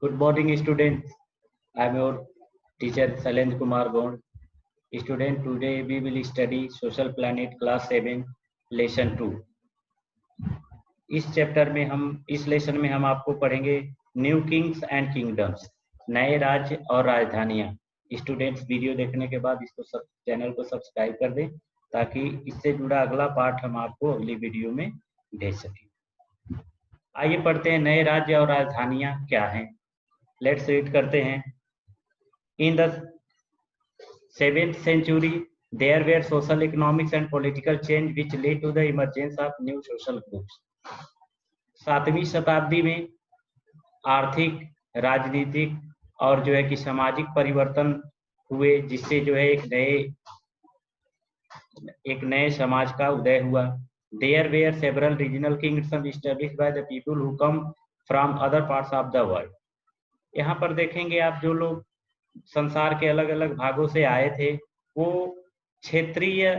Good morning, students. I am your teacher Shalendra Kumar Gond. Student, today we will study Social Planet Class 7, Lesson 2. इस lesson में हम आपको पढ़ेंगे new Kings and kingdoms, नए राज्य और राजधानियां। स्टूडेंट्स, वीडियो देखने के बाद इसको चैनल को सब्सक्राइब कर दें ताकि इससे जुड़ा अगला पार्ट हम आपको अगली वीडियो में भेज सकें। आइए पढ़ते हैं, नए राज्य और राजधानियां क्या हैं। लेट्स रीड करते हैं। In the 7th century, there were social, economics and political change which led to the emergence of new social groups. 7वीं शताब्दी में आर्थिक, राजनीतिक और जो है कि सामाजिक परिवर्तन हुए, जिससे जो है एक नए समाज का उदय हुआ। There were several regional kingdoms established by the people who come from other parts of the world. यहाँ पर देखेंगे आप, जो लोग संसार के अलग अलग भागों से आए थे वो क्षेत्रीय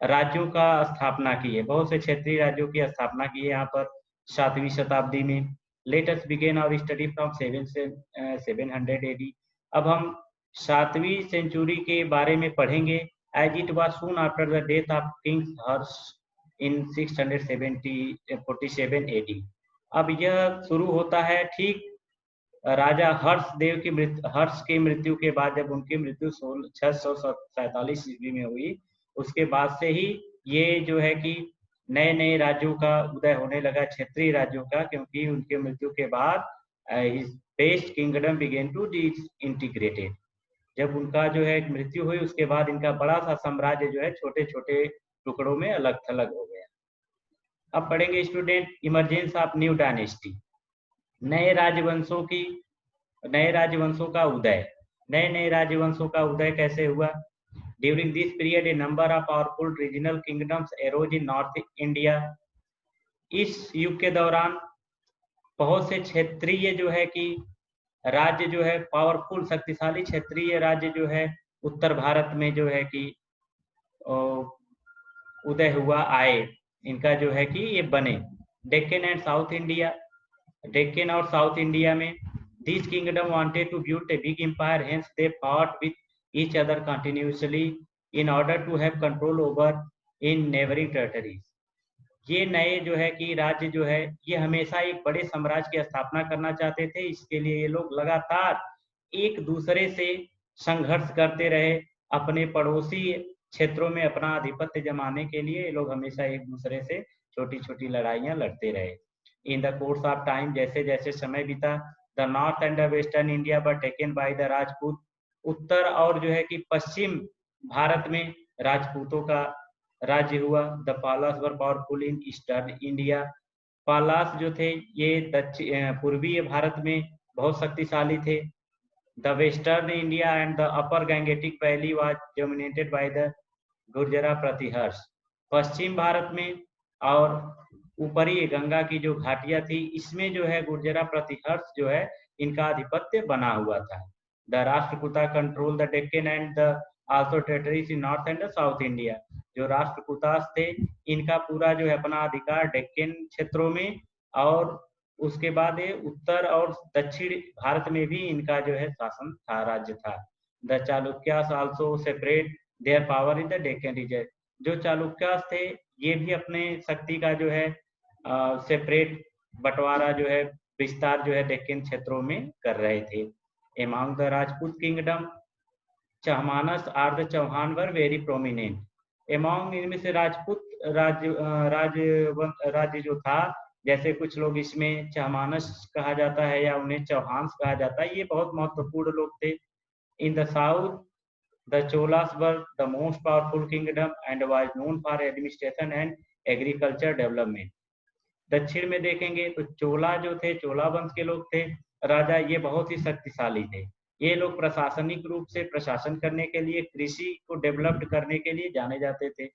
राज्यों का स्थापना की है। बहुत से क्षेत्रीय राज्यों की स्थापना की है यहाँ पर 7वीं शताब्दी में। Let us begin our study from 700 AD। अब हम 7वीं सेंचुरी के बारे में पढ़ेंगे। As it was soon after the death of king Harsh in 647 AD। अब यह शुरू होता है ठीक राजा हर्ष की मृत्यु के बाद, जब उनकी मृत्यु 647 ईस्वी में हुई, उसके बाद से ही ये जो है कि नए नए राज्यों का उदय होने लगा, क्षेत्रीय राज्यों का, क्योंकि उनके मृत्यु के बाद best kingdom began to integrated. जब उनका जो है मृत्यु हुई उसके बाद इनका बड़ा सा साम्राज्य जो है छोटे छोटे टुकड़ों में अलग थलग हो गया। अब पढ़ेंगे student, emergence of new dynasty, नए राजवंशों का उदय। नए राजवंशों का उदय कैसे हुआ? During this period A number of powerful regional kingdoms arrows in north India. इस युग के दौरान बहुत से क्षेत्रीय जो है कि राज्य जो है, पावरफुल शक्तिशाली क्षेत्रीय राज्य जो है उत्तर भारत में जो है कि उदय हुआ, आए। इनका जो है कि ये बने। Deccan and south India, Deccan और साउथ इंडिया में these kingdom wanted to build a big empire, hence they fought with each other continuously in order to have control over in neighboring territories. ये नए जो है कि राज्य जो है ये हमेशा एक बड़े साम्राज्य की स्थापना करना चाहते थे। इसके लिए ये लोग लगातार एक दूसरे से संघर्ष करते रहे। अपने पड़ोसी क्षेत्रों में अपना आधिपत्य जमाने के लिए ये लोग हमेशा एक दूसरे से छोटी छोटी लड़ाइयां लड़ते रहे। In the course of time, जैसे जैसे समय बीता, the north and the western India were taken by the Rajput. उत्तर और जो है कि पश्चिम भारत में राजपूतों का राज्य हुआ। The Palas were powerful in eastern India. Palas जो थे ये पूर्वीय भारत में बहुत शक्तिशाली थे। The western India and the upper Gangetic valley was dominated by the Gurjara Pratihara. पश्चिम भारत में और ऊपरी गंगा की जो घाटियां थी, इसमें जो है गुर्जरा प्रतिहर्ष जो है इनका आधिपत्य बना हुआ था। The Rashtrakuta control the Deccan and the also territories in north and south India. जो राष्ट्रकूतास थे इनका पूरा जो है अपना अधिकार डेक्कन क्षेत्रों में, और उसके बाद ये उत्तर और दक्षिण भारत में भी इनका जो है शासन था, राज्य था। The Chalukyas also separate their power in the Deccan region. जो चालुक्यास थे ये भी अपने शक्ति का जो है सेपरेट बंटवारा जो है, विस्तार जो है डेक्कन क्षेत्रों में कर रहे थे। Among the Rajput kingdom, Chahamanas or the Chauhan were very prominent. Among, इनमें से राजपूत राज्य जो था, जैसे कुछ लोग इसमें चहमानस कहा जाता है या उन्हें चौहान्स कहा जाता है, ये बहुत महत्वपूर्ण लोग थे। In the south the Cholas were the most powerful kingdom and was known for administration and agriculture development. दक्षिण में देखेंगे तो चोला जो थे, चोला वंश के लोग थे राजा, ये बहुत ही शक्तिशाली थे। ये लोग प्रशासनिक रूप से प्रशासन करने के लिए, कृषि को डेवलप्ड करने के लिए जाने जाते थे।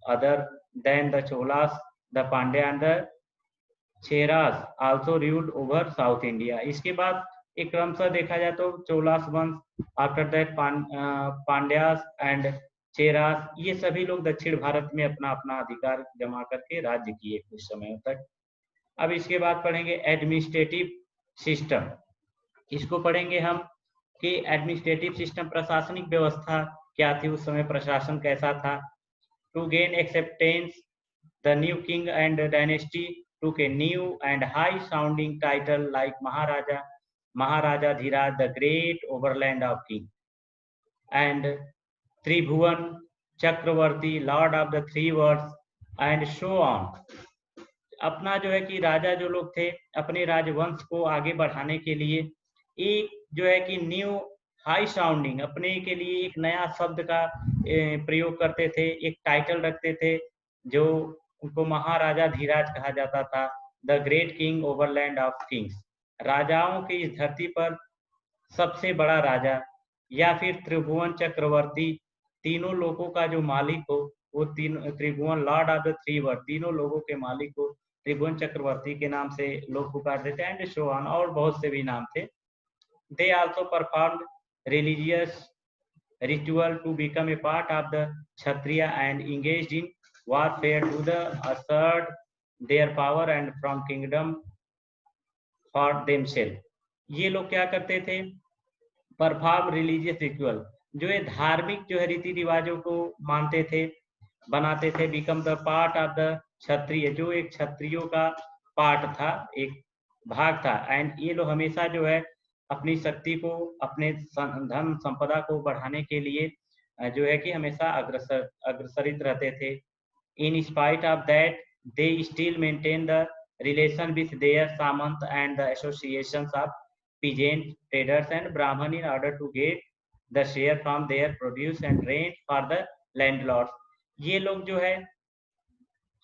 Other than the Cholas, the Pandya and the Cheras also ruled over south India. इसके बाद एक क्रमशः देखा जाए तो चोलास वंश, after that Pandyas and Cheras, ये सभी लोग दक्षिण भारत में अपना अपना अधिकार जमा करके राज्य किए कुछ समय तक। अब इसके बाद पढ़ेंगे एडमिनिस्ट्रेटिव सिस्टम। इसको पढ़ेंगे हम कि एडमिनिस्ट्रेटिव सिस्टम, प्रशासनिक व्यवस्था क्या थी उस समय, प्रशासन कैसा था। To gain acceptance the new king and dynasty took a new and high sounding title like Maharaja Dhiraj, the great overland of king, and Tribhuvan Chakravarti, Lord of the Three Worlds, and so on। अपना जो है कि राजा जो लोग थे अपने राजवंश को आगे बढ़ाने के लिए एक जो है कि न्यू हाई साउंडिंग, अपने के लिए एक नया शब्द का प्रयोग करते थे, एक टाइटल रखते थे जो उनको महाराजा धीराज कहा जाता था। The great king overland of Kings, राजाओं की इस धरती पर सबसे बड़ा राजा, या फिर त्रिभुवन चक्रवर्ती, तीनों लोगों का जो मालिक हो, वो तीन त्रिभुवन, lord of the three world, तीनों लोगों के मालिक हो, त्रिभुवन चक्रवर्ती के नाम से लोग पुकारते थे, एंड सो ऑन, और बहुत से भी नाम थे। They also performed religious ritual to become a part of the Kshatriya and engaged in warfare to the assert their power and from kingdom for themselves। ये लोग क्या करते थे, परफॉर्म रिलीजियस रिचुअल, जो ये धार्मिक जो है रीति रिवाजों को मानते थे, बनाते थे। Become the part of the Kshatriya, जो एक क्षत्रियों का पार्ट था, एक भाग था। एंड ये लोग हमेशा जो है अपनी शक्ति को, अपने धन संपदा को बढ़ाने के लिए जो है कि हमेशा अग्रसरित रहते थे। In spite of that they still maintain the relation with their Samant and the associations of peasant traders and brahman in order to get the share from their produce and rent for the landlords। ये लोग जो है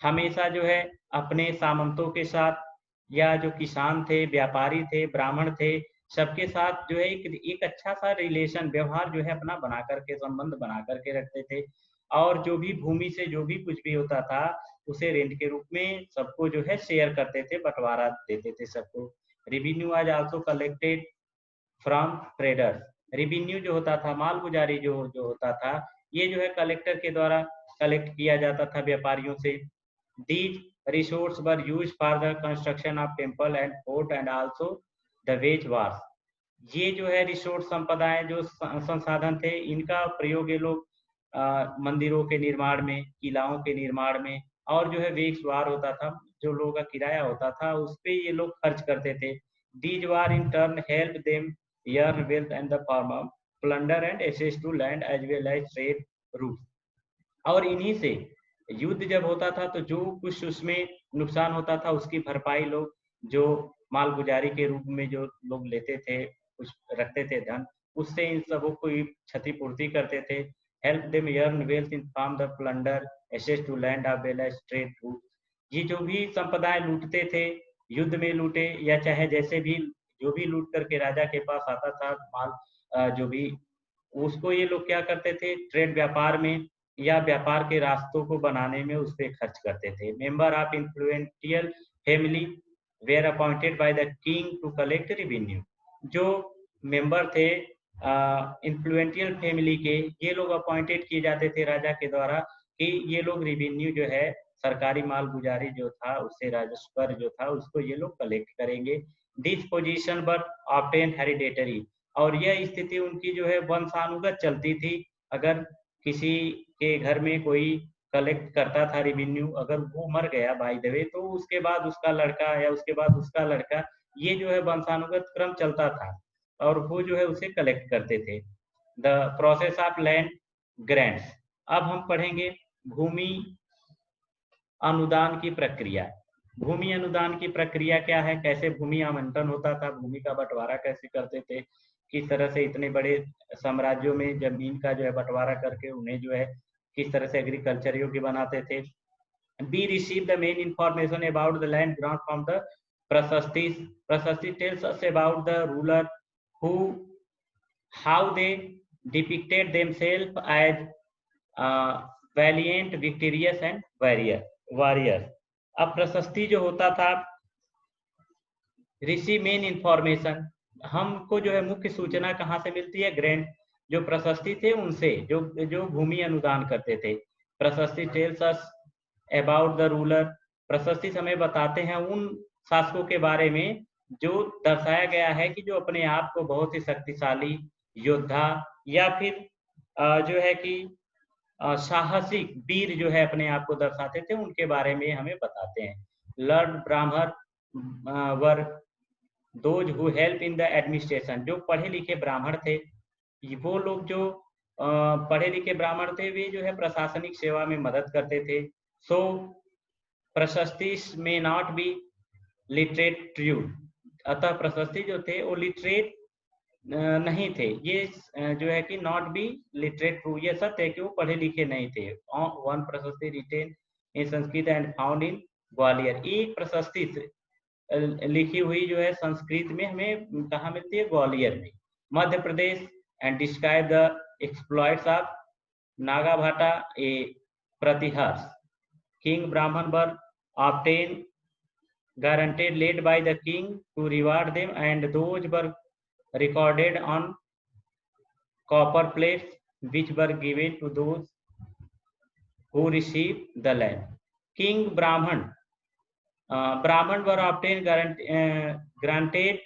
हमेशा जो है अपने सामंतों के साथ, या जो किसान थे, व्यापारी थे, ब्राह्मण थे, सबके साथ जो है एक अच्छा सा रिलेशन, व्यवहार जो है अपना बना करके, संबंध बना करके रखते थे। और जो भी भूमि से जो भी कुछ भी होता था उसे रेंट के रूप में सबको जो है शेयर करते थे, बंटवारा देते थे सबको। Revenue was also collected from traders, revenue जो होता था, माल गुजारी जो होता था, ये जो है कलेक्टर के द्वारा कलेक्ट किया जाता था व्यापारियों से। These resources were used for the construction of temple and fort and also the wage wars। ये जो है रिसोर्स, संपदाएं, जो संसाधन थे, इनका प्रयोग ये लोग मंदिरों के निर्माण में, किलाओं के निर्माण में, और जो है वेज वार होता था, जो लोगों का किराया होता था, उस पे ये लोग खर्च करते थे। These war in turn helped them earn wealth and the form of plunder and access to land as well as trade routes। और इन्हीं से युद्ध जब होता था तो जो कुछ उसमें नुकसान होता था उसकी भरपाई लोग जो माल गुजारी के रूप में जो लोग लेते थे, कुछ रखते थे धन, उससे इन सबों को क्षतिपूर्ति करते थे। Help them earn wealth in form the plunder access to land of well as trade route. ये जो भी संपदाएं लूटते थे, युद्ध में लूटे या चाहे जैसे भी, जो भी लूट करके राजा के पास आता था माल, जो भी, उसको ये लोग क्या करते थे, ट्रेड व्यापार में या व्यापार के रास्तों को बनाने में उस पर खर्च करते थे। Member of influential family were appointed by the king to collect revenue. जो मेंबर थे इन्फ्लुएंशियल फैमिली के, ये लोग अपॉइंटेड किए जाते थे राजा के द्वारा कि ये लोग रेवेन्यू जो है, सरकारी माल गुजारी जो था, उससे राजस्व कर जो था, उसको ये लोग कलेक्ट करेंगे। This position were obtain hereditary, और यह स्थिति उनकी जो है वंशानुगत चलती थी। अगर किसी के घर में कोई कलेक्ट करता था रेवेन्यू, अगर वो मर गया बाय द वे, तो उसके बाद उसका लड़का या उसके बाद उसका लड़का, ये जो है वंशानुगत क्रम चलता था और वो जो है उसे कलेक्ट करते थे। The process of land grants. अब हम पढ़ेंगे भूमि अनुदान की प्रक्रिया। भूमि अनुदान की प्रक्रिया क्या है, कैसे भूमि आवंटन होता था, भूमि का बंटवारा कैसे करते थे, किस तरह से इतने बड़े साम्राज्यों में जमीन का जो है बंटवारा करके उन्हें जो है किस तरह से एग्रीकल्चर योग्य बनाते थे। We receive the main information about the land grant from the Prasastis। Prasasti tells us about the ruler who, how they depicted themselves as valiant, victorious and warrior। अब प्रशस्ति जो होता था, ऋषि मेन इंफॉर्मेशन, हमको जो है मुख्य सूचना कहाँ से मिलती है, ग्रैंड, जो प्रशस्ति थे उनसे, जो भूमि अनुदान करते थे। प्रशस्ति tells us about the ruler, प्रशस्ति हमें बताते हैं उन शासकों के बारे में जो दर्शाया गया है कि जो अपने आप को बहुत ही शक्तिशाली योद्धा या फिर जो है कि साहसिक वीर जो है अपने आप को दर्शाते थे, उनके बारे में हमें बताते हैं। लर्न ब्राह्मण वर those who help in the administration, जो पढ़े लिखे ब्राह्मण थे, वो लोग जो पढ़े लिखे ब्राह्मण थे, वे जो है प्रशासनिक सेवा में मदद करते थे। सो प्रशस्ति में नॉट बी लिटरेट ट्रू, अतः प्रशस्ति जो थे वो लिटरेट नहीं थे। ये जो है कि नॉट बी लिटरेट ट्रू, ये सत्य है कि वो पढ़े लिखे नहीं थे। One prashasti written in Sanskrit and found in Gwalior, एक प्रशस्ति लिखी हुई जो है संस्कृत में हमें कहाँ मिलती है? ग्वालियर में। Madhya Pradesh and describe the exploits of Nagabhata a Pratihara, king Brahmin were obtain guaranteed led by the king to reward them, and those were recorded on copper plates which were given to those who received the land. King Brahman were obtained granted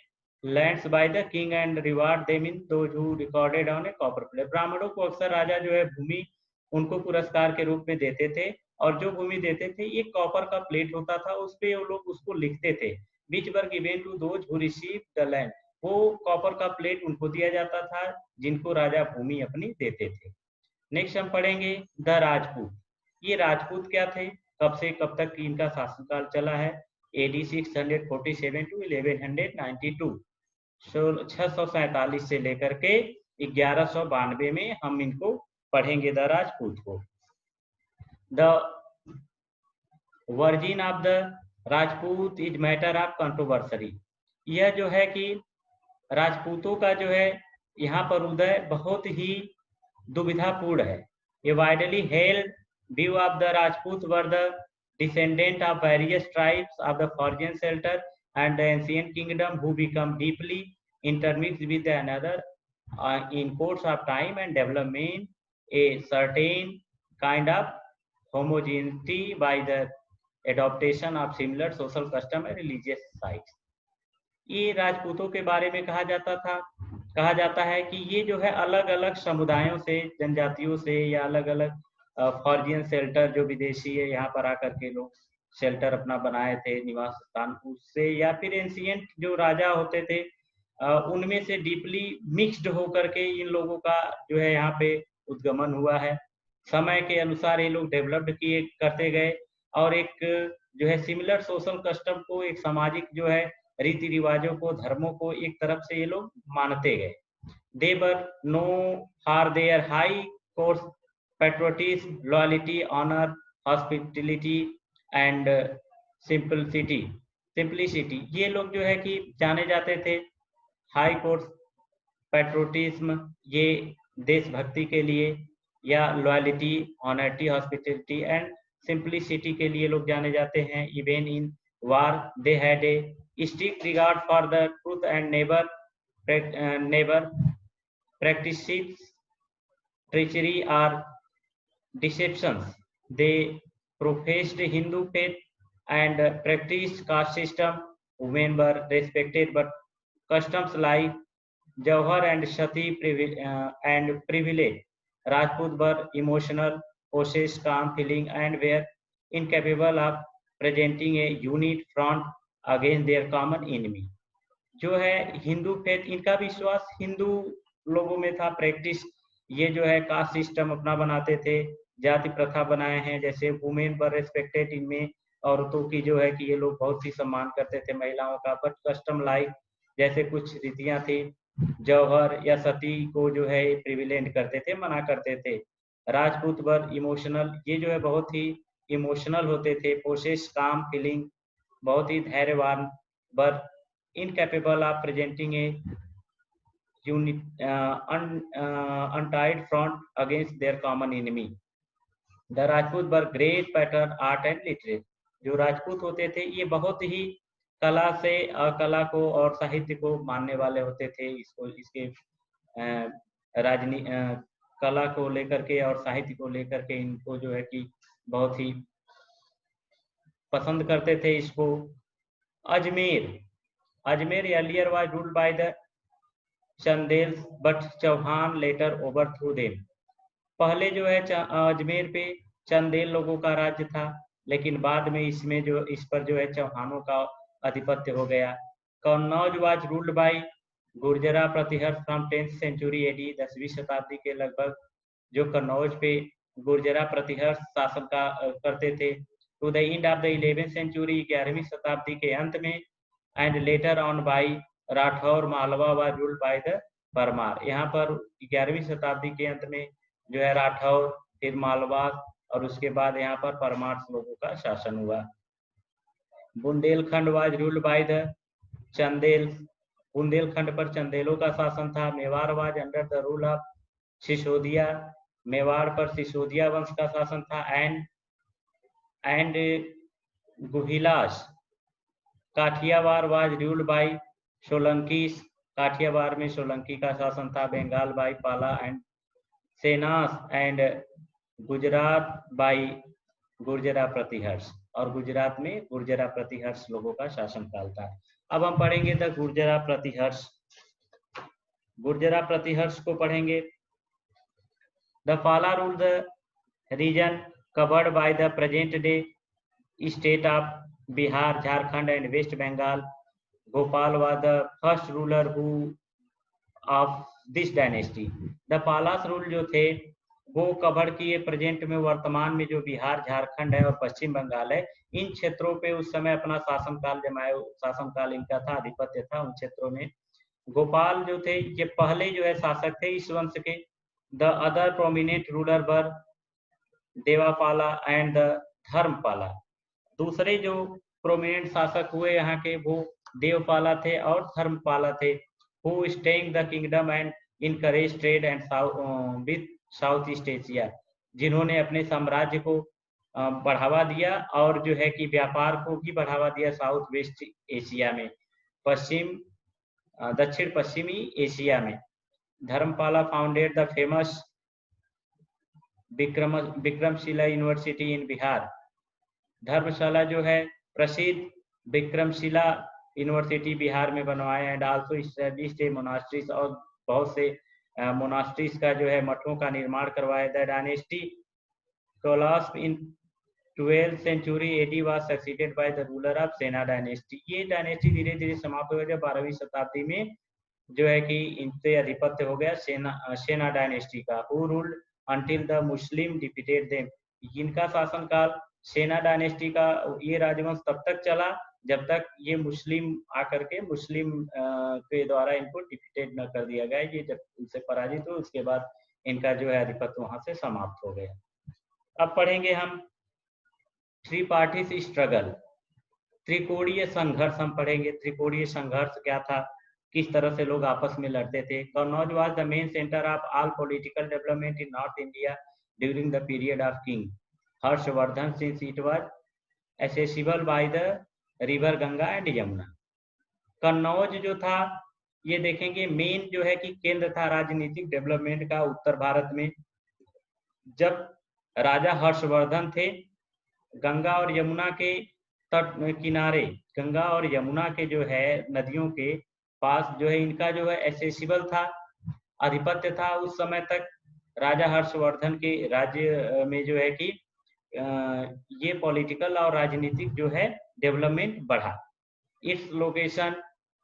lands by the king and reward them in those who recorded on a copper plate. ब्राह्मणों को अक्सर राजा जो है भूमि उनको पुरस्कार के रूप में देते थे, और जो भूमि देते थे एक कॉपर का प्लेट होता था, उस पे वो लोग उसको लिखते थे, which were given to those who receive the land, वो कॉपर का प्लेट उनको दिया जाता था जिनको राजा भूमि अपनी देते थे। नेक्स्ट हम पढ़ेंगे द राजपूत। ये राजपूत क्या थे, कब से कब तक इनका शासनकाल चला है? AD 647 टू 1192, 647 से लेकर के 1192 में हम इनको पढ़ेंगे द राजपूत को। The origin of the Rajput is matter of controversy, यह जो है कि राजपूतों का जो है यहाँ पर उदय बहुत ही दुविधापूर्ण है। ये widely held view of the Rajput were the descendant of various tribes of the foreign settler and the ancient kingdom who become deeply intermixed with another in course of time and development a certain kind of homogeneity by the adaptation of similar social custom and religious sites। ये राजपूतों के बारे में कहा जाता है कि ये जो है अलग अलग समुदायों से, जनजातियों से, या अलग अलग फॉर्जियन शेल्टर जो विदेशी है यहाँ पर आकर के लोग शेल्टर अपना बनाए थे, निवास स्थान, उससे, या फिर एंशिएंट जो राजा होते थे उनमें से डीपली मिक्स्ड होकर के इन लोगों का जो है यहाँ पे उद्गमन हुआ है। समय के अनुसार ये लोग डेवलप्ड करते गए, और एक जो है सिमिलर सोशल कस्टम को, एक सामाजिक जो है रीति रिवाजों को, धर्मों को एक तरफ से ये लोग मानते गए। They were known for their high course patriotism, loyalty, honour, hospitality and simplicity. ये लोग जो है कि जाने जाते थे हाई कोर्स पेट्रोटिज्म, ये देशभक्ति के लिए, या लॉयल्टी, ऑनरिटी, हॉस्पिटलिटी एंड सिंपलिसिटी के लिए लोग जाने जाते हैं। Even in war they had a strict regard for the truth and never practices treachery or deceptions. They professed Hindu faith and practiced caste system. Women were respected, but customs like Jauhar and Sati and privilege. Rajput were emotional, possessed calm feeling, and were incapable of presenting a unit front against their common enemy. जो है Hindu faith, इनका विश्वास हिंदू लोगों में था। Practice ये जो है कास्ट सिस्टम अपना बनाते थे, जाति प्रथा बनाए हैं, जैसे वुमेन पर रेस्पेक्टेड, इनमें औरतों की जो है कि ये लोग बहुत ही सम्मान करते थे महिलाओं का। बट कस्टम लाइक, जैसे कुछ रीतियां थी, जौहर या सती को जो है प्रिविलेंट करते थे, मना करते थे। राजपूत वर इमोशनल, ये जो है बहुत ही इमोशनल होते थे। पोसेस काम फीलिंग, बहुत ही धैर्यवान। वर incapable of presenting a untied front against their common enemy. The Rajput were great pattern art and literature. जो राजपूत होते थे ये बहुत ही कला से, कला को और साहित्य को मानने वाले होते थे। इसके कला को लेकर के और साहित्य को लेकर के इनको जो है कि बहुत ही पसंद करते थे इसको। Ajmer Ajmer earlier was ruled by the Chandels, but Chauhan later overthrew them. पहले जो है अजमेर पे चंदेल लोगों का राज्य था, लेकिन बाद में इसमें जो इस पर जो है चौहानों का आधिपत्य हो गया। Kannauj was ruled by Gurjara Pratihara from 10th century AD, 10वीं शताब्दी के लगभग जो कन्नौज पे गुर्जरा प्रतिहर्ष शासन का करते थे, to the end of the 11th century, 11वीं शताब्दी के अंत में, and later on by Rathore Malwa was ruled by the Parmar. यहाँ पर 11वीं शताब्दी के अंत में जो है राठौर, फिर मालवा, और उसके बाद यहाँ पर परमार लोगों का शासन हुआ। Bundelkhand was ruled by the Chandel, Bundelkhand पर चंदेलों का शासन था। Mewar was under the rule of Sisodia, Mewar पर सिसोदिया वंश का शासन था। And Guhilas, Kathiawar was ruled by Solankis, Kathiawar में सोलंकी का शासन था। Bengal by Pala and Senas, and Gujarat by Gurjara Pratihara, और गुजरात में गुर्जरा प्रतिहर्ष लोगों का शासनकाल था। अब हम पढ़ेंगे द गुर्जरा प्रतिहर्ष। गुर्जरा प्रतिहर्ष को पढ़ेंगे। The Pala rule the region covered by the present day state of Bihar, Jharkhand and West Bengal. Gopal was the first ruler who of this dynasty. The Palas rule जो थे वो कवर किए प्रेजेंट में, वर्तमान में जो बिहार, झारखंड है और पश्चिम बंगाल है, इन क्षेत्रों पे उस समय अपना शासनकाल जमाए, शासनकाल इनका था, आधिपत्य था उन क्षेत्रों में। गोपाल जो थे ये पहले जो है शासक थे इस वंश के। The other prominent ruler were Devapala and the Dharmapala. दूसरे जो प्रोमिनेंट शासक हुए यहाँ के वो देवपाला थे और धर्मपाला थे। Who staying the kingdom and encourage trade and with south east Asia, जिन्होंने अपने साम्राज्य को बढ़ावा दिया और जो है कि व्यापार को भी बढ़ावा दिया साउथ वेस्ट एशिया में, दक्षिण पश्चिमी एशिया में। Dharmapala founded the famous Vikramshila university in Bihar. Dharmashala जो है प्रसिद्ध विक्रमशिला यूनिवर्सिटी बिहार में बनवाया। And also established a monasteries, और बहुत से मोनास्ट्रीज का जो है मठों का निर्माण करवाया। The dynasty collapse in 12th century AD was succeeded by the ruler of Sena dynasty. ये डायनेस्टी धीरे धीरे समाप्त हो गया 12वीं शताब्दी में, जो है कि इनसे अधिपत्य हो गया सेना डायनेस्टी का। Who ruled until the Muslim defeated them. इनका शासनकाल सेना डायनेस्टी का ये राजवंश तब तक चला जब तक ये मुस्लिम आकर के मुस्लिम के द्वारा इनको डिफीटेड न कर दिया गया। ये जब उनसे पराजित हो उसके बाद इनका जो है आधिपत्य वहां से समाप्त हो गया। अब पढ़ेंगे हम थ्री पार्टीज स्ट्रगल, त्रिकोणीय संघर्ष हम पढ़ेंगे। त्रिकोणीय संघर्ष क्या था, किस तरह से लोग आपस में लड़ते थे। Kannauj was the main centre of all political development in north India during the period of king Harshvardhan, since it was accessible by the river Ganga and Yamuna. Kannauj जो था ये देखेंगे मेन जो है कि केंद्र था राजनीतिक डेवलपमेंट का उत्तर भारत में। जब राजा हर्षवर्धन थे, गंगा और यमुना के तट किनारे, गंगा और यमुना के जो है नदियों के पास जो है इनका जो है एक्सेसिबल था, आधिपत्य था। उस समय तक राजा हर्षवर्धन के राज्य में जो है कि ये पॉलिटिकल और राजनीतिक जो है डेवलपमेंट बढ़ा। Its location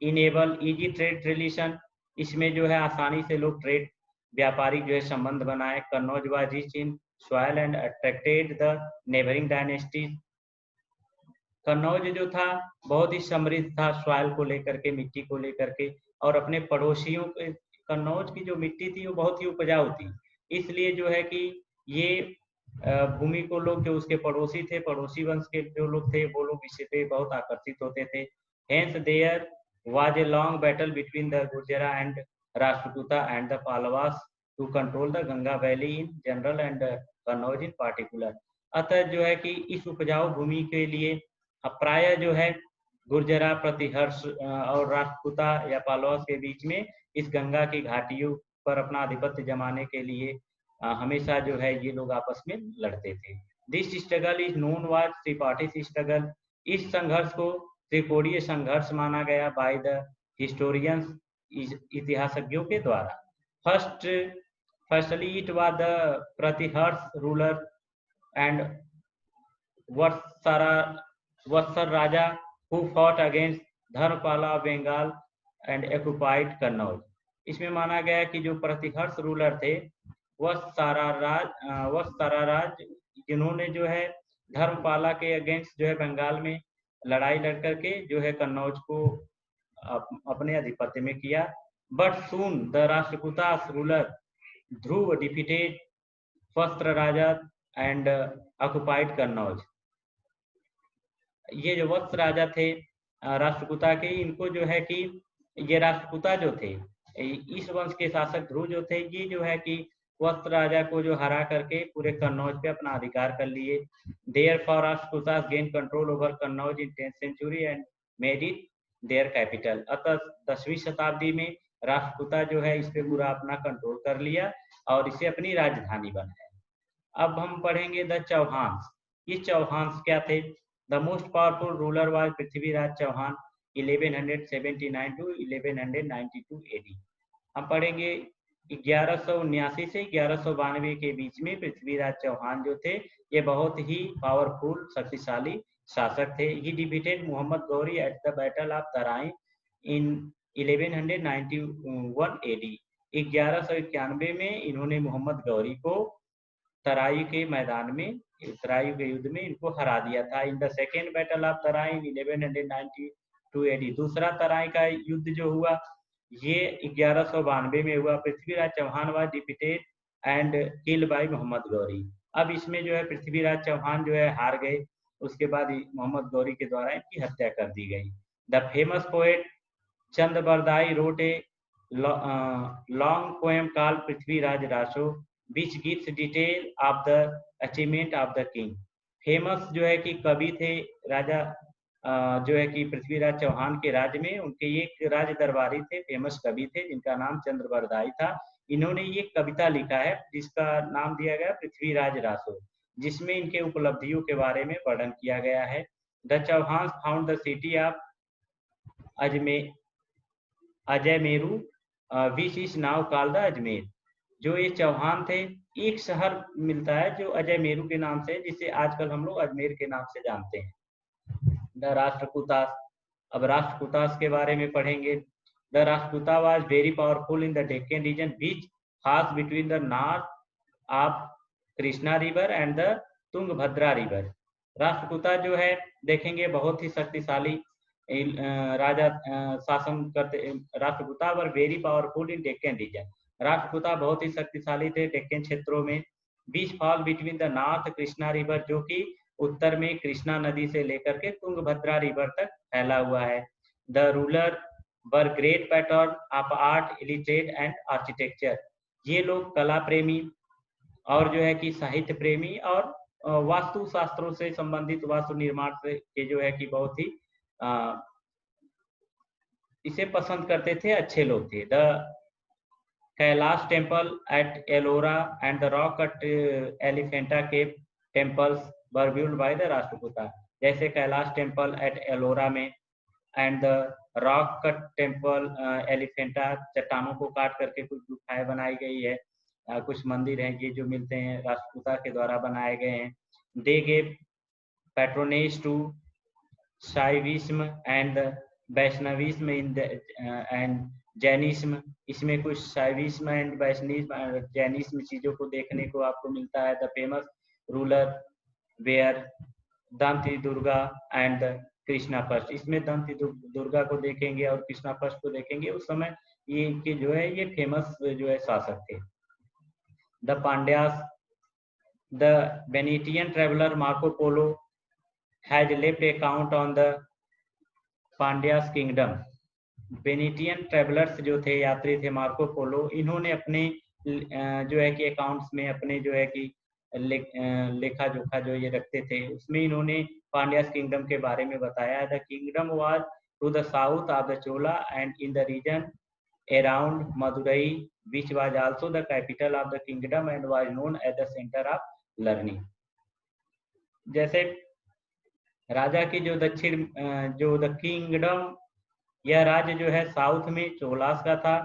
enable easy trade relation, इसमें जो है आसानी से लोग ट्रेड व्यापारिक जो है संबंध बनाए। Kannauj was rich in soil and attracted the neighbouring dynasties. Kannauj जो था बहुत ही समृद्ध था सॉइल को लेकर के, मिट्टी को लेकर के, और अपने पड़ोसियों के, कन्नौज की जो मिट्टी थी वो बहुत ही उपजाऊ थी, इसलिए जो है कि ये भूमि को लोग जो उसके पड़ोसी थे, पड़ोसी वंश के जो लोग थे वो लोग इसी पे बहुत आकर्षित होते थे। Hence there was a long battle between the Gurjara and Rashtrakuta and the Palavas to control the Ganga valley in general and Kannauj in particular. अतः जो है कि इस उपजाऊ भूमि के लिए प्राय जो है गुर्जरा प्रतिहर्ष और राष्ट्रकूटा या पालवास के बीच में इस गंगा की घाटियों पर अपना आधिपत्य जमाने के लिए हमेशा जो है ये लोग आपस में लड़ते थे। This struggle is known was Tripathi struggle. इस संघर्ष को त्रिकोणीय संघर्ष माना गया बाय द हिस्टोरियंस, इतिहासज्ञों के द्वारा। Firstly it was the Pratihara ruler and Vatsaraja who fought against Dharmapala of Bengal and occupied Kannauj. इसमें माना गया कि जो प्रतिहर्ष रूलर थे वह सारा राज जिन्होंने जो है धर्मपाला के अगेंस्ट जो है बंगाल में लड़ाई लड़ करके जो है कन्नौज को अपने आधिपत्य में किया। But soon the Rashtrakutas ruler Dhruv defeated वस्त्र राजा एंड ऑक्युपाइड कन्नौज। ये जो वत्स राजा थे राष्ट्रकूटा के, इनको जो है कि ये राष्ट्रकूटा जो थे, इस वंश के शासक ध्रुव जो थे, ये जो है कि वत्स राजा को जो हरा करके पूरे कन्नौज पे अपना अधिकार कर लिए। Therefore Rashtrakuta gain control over Kannauj in 10th century and made it their capital. अतः 10वीं शताब्दी में राष्ट्रकूटा जो है इस पे पूरा अपना कंट्रोल कर लिया और इसे अपनी राजधानी बनाया। अब हम पढ़ेंगे द चौहान्स। ये चौहान्स क्या थे? The most powerful ruler was Prithviraj Chauhan 1179 to 1192 AD। हम पढ़ेंगे 1179 से 1192 के बीच में पृथ्वीराज चौहान जो थे ये बहुत ही पावरफुल शक्तिशाली शासक थे। He defeated Mohammad Ghori at the battle of Tarain in 1191 AD। 1191 में इन्होंने मोहम्मद गौरी को तराई के मैदान में, तराई के युद्ध में इनको हरा दिया था। In the second battle of Tarain 1192 AD। दूसरा तराई का युद्ध जो हुआ ये 1192 में हुआ। Prithviraj Chauhan was defeated and killed by Mohammad Ghori. अब इसमें जो है पृथ्वीराज चौहान जो है हार गए, उसके बाद मोहम्मद गौरी के द्वारा इनकी हत्या कर दी गई। The famous poet Chand Bardai wrote a long poem called Prithviraj Raso which gives detail of the achievement of the king. Famous जो है कि कवि थे राजा जो है कि पृथ्वीराज चौहान के राज्य में, उनके एक राज दरबारी थे, फेमस कवि थे जिनका नाम चंद्र बरदाई था। इन्होंने ये कविता लिखा है जिसका नाम दिया गया पृथ्वीराज रासो, जिसमें इनके उपलब्धियों के बारे में वर्णन किया गया है। The Chauhan found the city of Ajayameru which is now called the Ajmer. जो ये चौहान थे, एक शहर मिलता है जो अजयमेरू के नाम से, जिसे आजकल हम लोग अजमेर के नाम से जानते हैं। द राष्ट्रकूटास। अब राष्ट्रकूटास के बारे में पढ़ेंगे। The Rashtrakuta was very powerful in the Deccan region which pass between the north of Krishna river and the Tungabhadra river. Rashtrakuta जो है देखेंगे बहुत ही शक्तिशाली राजा शासन करते। Rashtrakuta were very powerful in Deccan region. Rashtrakuta बहुत ही शक्तिशाली थे डेक्कन क्षेत्रों में। Which fall between the north Krishna river, जो कि उत्तर में कृष्णा नदी से लेकर के तुंगभद्रा रिवर तक फैला हुआ है। The ruler were great pattern of art, literate and architecture. ये लोग कला प्रेमी और जो है कि साहित्य प्रेमी और वास्तु शास्त्रों से संबंधित, वास्तु निर्माण के जो है कि बहुत ही इसे पसंद करते थे, अच्छे लोग थे। The Kailash temple at Ellora and the rock cut Elephanta cave temples were build by the Rashtrakuta. जैसे कैलाश टेम्पल एट एलोरा में and the rock cut temple Elephanta, चट्टानों को काट करके कुछ गुफाएं बनाई गई है, कुछ मंदिर हैं ये जो मिलते हैं राष्ट्रकूटा के द्वारा बनाए गए हैं। They gave patronage to Shaivism and Vaishnavism in and Jainism. इसमें कुछ शैविज्म एंड वैष्णविज्म जैनिज्म चीजों को देखने को आपको मिलता है। The famous ruler were Dantidurga and Krishna first. इसमें दंती दुर्गा को देखेंगे और कृष्णा फर्स्ट को देखेंगे। उस समय ये इनके जो है ये फेमस जो है शासक थे। The Pandyas. The Venetian traveller Marco Polo has left account on the Pandyas kingdom. Venetian travellers जो थे, यात्री थे मार्को पोलो, इन्होंने अपने जो है कि अकाउंट्स में अपने जो है कि लेखा जोखा जो ये रखते थे उसमें इन्होंने पांड्यास किंगडम के बारे में बताया। The kingdom was to the south of the Chola and in the region around Madurai which was also the capital of the kingdom and was known as the center of learning। जैसे राजा की जो दक्षिण जो द किंगडम, यह राज्य जो है south में चोलास का था,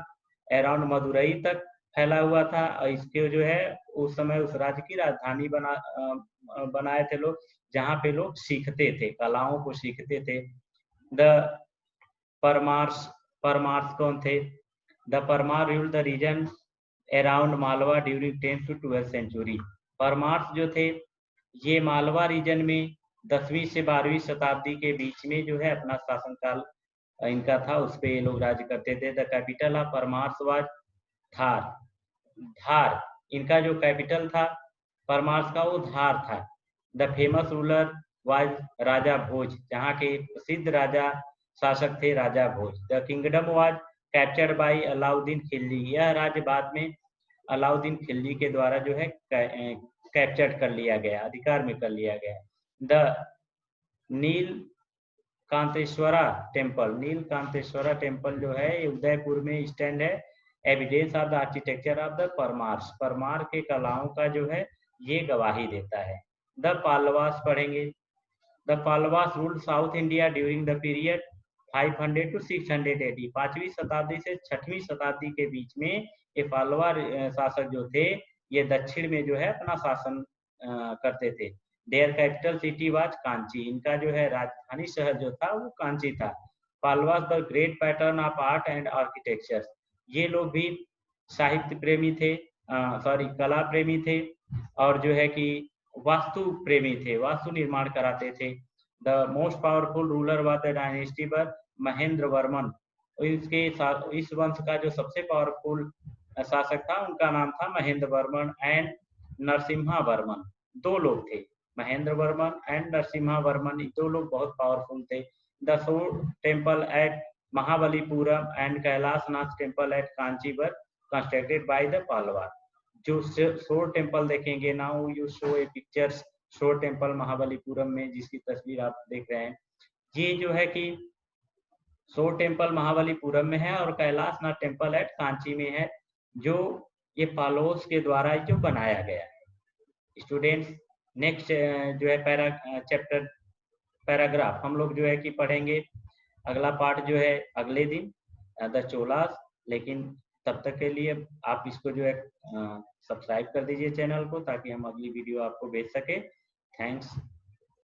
अराउंड मदुरई तक फैला हुआ था। और इसके जो है उस समय उस राज्य की राजधानी बनाए थे लोग, जहाँ पे लोग सीखते थे, कलाओं को सीखते थे। द परमार्स, परमार्स कौन थे? The Paramar ruled the region around Malwa during 10th to 12th century. Paramars जो थे ये मालवा रीजन में 10वीं से 12वीं शताब्दी के बीच में जो है अपना शासनकाल इनका था, उस पे ये लोग राज्य करते थे। The capital of Paramars was Dhar. Dhar इनका जो कैपिटल था परमार्स का, वो धार था। The famous ruler was Raja Bhoj, जहाँ के प्रसिद्ध राजा शासक थे Raja Bhoj. The kingdom was captured by Alauddin Khilji. यह राज्य बाद में अलाउद्दीन खिलजी के द्वारा जो है कैप्चर्ड कर लिया गया, अधिकार में कर लिया गया। The Neel Kanteshwara temple, Neel Kanteshwara temple जो है ये उदयपुर में स्टैंड है। Evidence of the architecture of the Paramars, Paramar के कलाओं का जो है ये गवाही देता है। द पालवास पढ़ेंगे। The Palwas ruled south India during the period 500 to 680। 5वीं शताब्दी से 6वीं शताब्दी के बीच में ये पालवा शासक जो थे ये दक्षिण में जो है अपना शासन करते थे। Their capital city was Kanchi, इनका जो है राजधानी शहर जो था वो कांची था। Palwas the great pattern of art and architecture, ये लोग भी साहित्य प्रेमी थे, सॉरी कला प्रेमी थे, और जो है कि वास्तु प्रेमी थे, वास्तु निर्माण कराते थे। The most powerful ruler was the dynasty पर महेंद्र वर्मन। इसके इस वंश का जो सबसे पावरफुल शासक था उनका नाम था महेंद्र वर्मन एंड नरसिम्हा वर्मन। दो लोग थे, महेंद्र वर्मन एंड नरसिम्हा वर्मन, दो लोग बहुत पावरफुल थे। The shore temple at Mahabalipuram and Kailashnath temple at Kanchipuram constructed by the Pallava. जो सोर टेम्पल देखेंगे, now you show a pictures shore temple Mahabalipuram में, जिसकी तस्वीर आप देख रहे हैं, ये जो है कि सोर टेम्पल महाबलीपुरम में है और कैलाशनाथ टेम्पल एट कांची में है, जो ये पालोस के द्वारा जो बनाया गया है। स्टूडेंट्स नेक्स्ट जो है चैप्टर पैराग्राफ हम लोग जो है कि पढ़ेंगे, अगला पार्ट जो है अगले दिन द चोलास। लेकिन तब तक के लिए आप इसको जो है सब्सक्राइब कर दीजिए चैनल को, ताकि हम अगली वीडियो आपको भेज सके। थैंक्स।